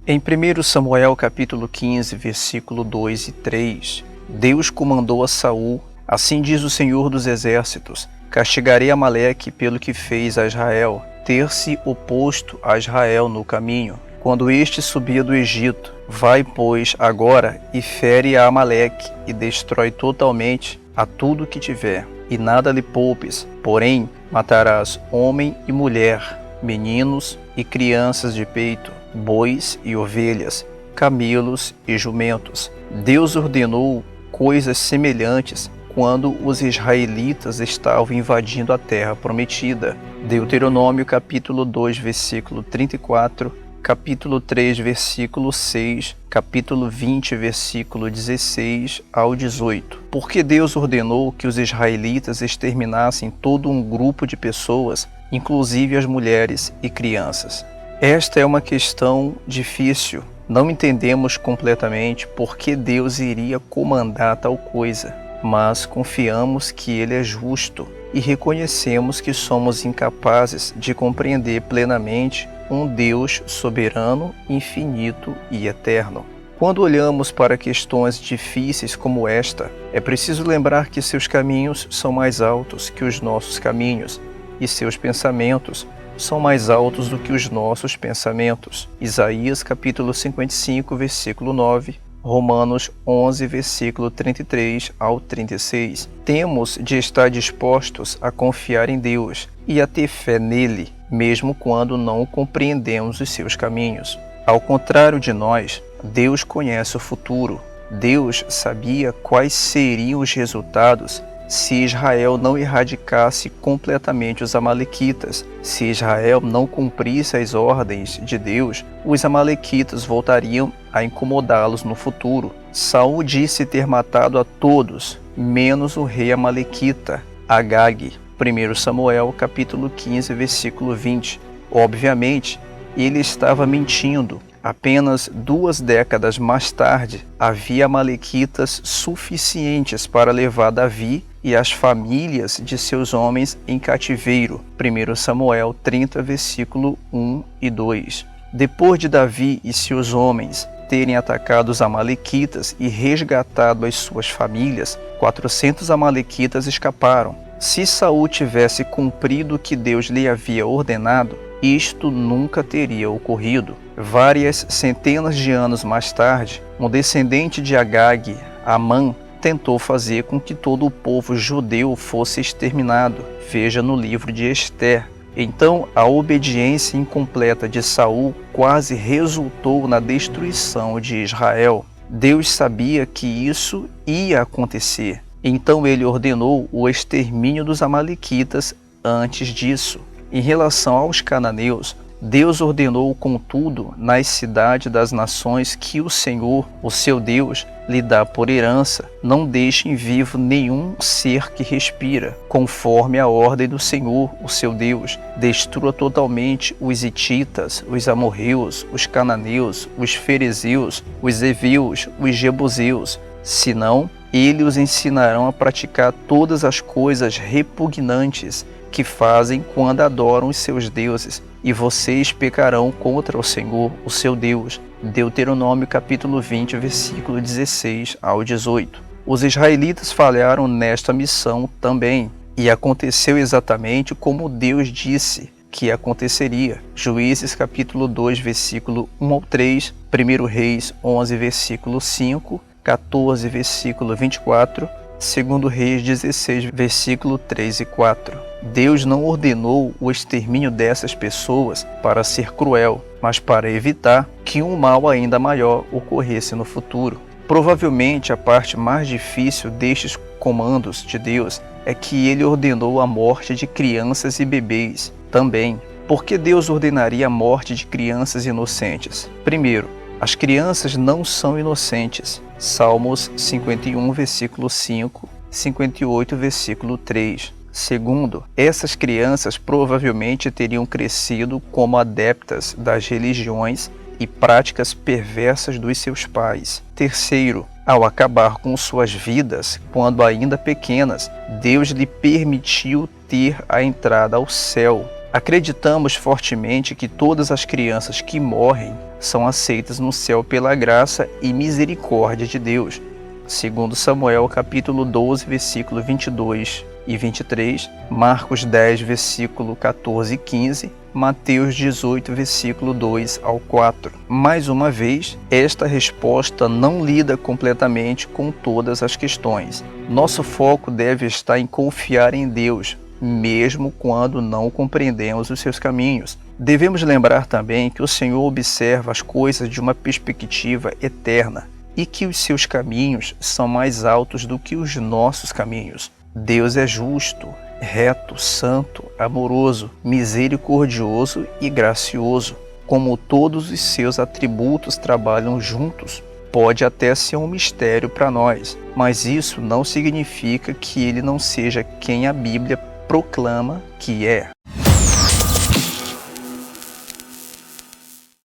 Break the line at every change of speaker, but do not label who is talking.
Em 1 Samuel capítulo 15, versículo 2 e 3, Deus comandou a Saul: assim diz o Senhor dos Exércitos, castigarei Amaleque pelo que fez a Israel, ter se oposto a Israel no caminho, quando este subia do Egito. Vai, pois, agora e fere a Amaleque e destrói totalmente a tudo que tiver, e nada lhe poupes, porém matarás homem e mulher, meninos e crianças de peito, bois e ovelhas, camelos e jumentos. Deus ordenou coisas semelhantes quando os israelitas estavam invadindo a terra prometida. Deuteronômio capítulo 2, versículo 34, capítulo 3, versículo 6, capítulo 20, versículo 16 ao 18. Porque Deus ordenou que os israelitas exterminassem todo um grupo de pessoas, inclusive as mulheres e crianças. Esta é uma questão difícil. Não entendemos completamente por que Deus iria comandar tal coisa, mas confiamos que Ele é justo e reconhecemos que somos incapazes de compreender plenamente um Deus soberano, infinito e eterno. Quando olhamos para questões difíceis como esta, é preciso lembrar que seus caminhos são mais altos que os nossos caminhos e seus pensamentos são mais altos do que os nossos pensamentos. Isaías capítulo 55, versículo 9, Romanos 11, versículo 33 ao 36. Temos de estar dispostos a confiar em Deus e a ter fé nele, mesmo quando não compreendemos os seus caminhos. Ao contrário de nós, Deus conhece o futuro. Deus sabia quais seriam os resultados se Israel não erradicasse completamente os amalequitas. Se Israel não cumprisse as ordens de Deus, os amalequitas voltariam a incomodá-los no futuro. Saul disse ter matado a todos, menos o rei amalequita, Agag. 1 Samuel capítulo 15, versículo 20. Obviamente, ele estava mentindo. Apenas 2 décadas mais tarde, havia amalequitas suficientes para levar Davi e as famílias de seus homens em cativeiro. 1 Samuel 30, versículo 1 e 2. Depois de Davi e seus homens terem atacado os amalequitas e resgatado as suas famílias, 400 amalequitas escaparam. Se Saul tivesse cumprido o que Deus lhe havia ordenado, isto nunca teria ocorrido. Várias centenas de anos mais tarde, um descendente de Agag, Amã, tentou fazer com que todo o povo judeu fosse exterminado. Veja no livro de Ester. Então, a obediência incompleta de Saul quase resultou na destruição de Israel. Deus sabia que isso ia acontecer. Então ele ordenou o extermínio dos amalequitas antes disso. Em relação aos cananeus, Deus ordenou, contudo, nas cidades das nações que o Senhor, o seu Deus, lhe dá por herança, não deixem vivo nenhum ser que respira, conforme a ordem do Senhor, o seu Deus. Destrua totalmente os hititas, os amorreus, os cananeus, os ferezeus, os heveus, os jebuseus. Senão, ele os ensinarão a praticar todas as coisas repugnantes que fazem quando adoram os seus deuses, e vocês pecarão contra o Senhor, o seu Deus. Deuteronômio capítulo 20, versículo 16 ao 18. Os israelitas falharam nesta missão também, e aconteceu exatamente como Deus disse que aconteceria. Juízes capítulo 2, versículo 1 ao 3, 1 Reis 11, versículo 5, 14, versículo 24, 2 Reis 16, versículo 3 e 4. Deus não ordenou o extermínio dessas pessoas para ser cruel, mas para evitar que um mal ainda maior ocorresse no futuro. Provavelmente a parte mais difícil destes comandos de Deus é que ele ordenou a morte de crianças e bebês também. Por que Deus ordenaria a morte de crianças inocentes? Primeiro, as crianças não são inocentes. Salmos 51, versículo 5, 58, versículo 3. Segundo, essas crianças provavelmente teriam crescido como adeptas das religiões e práticas perversas dos seus pais. Terceiro, ao acabar com suas vidas, quando ainda pequenas, Deus lhe permitiu ter a entrada ao céu. Acreditamos fortemente que todas as crianças que morrem são aceitas no céu pela graça e misericórdia de Deus. Segundo Samuel capítulo 12, versículo 22 e 23, Marcos 10, versículo 14 e 15, Mateus 18, versículo 2 ao 4. Mais uma vez, esta resposta não lida completamente com todas as questões. Nosso foco deve estar em confiar em Deus, mesmo quando não compreendemos os seus caminhos. Devemos lembrar também que o Senhor observa as coisas de uma perspectiva eterna e que os seus caminhos são mais altos do que os nossos caminhos. Deus é justo, reto, santo, amoroso, misericordioso e gracioso. Como todos os seus atributos trabalham juntos, pode até ser um mistério para nós, mas isso não significa que ele não seja quem a Bíblia proclama que é.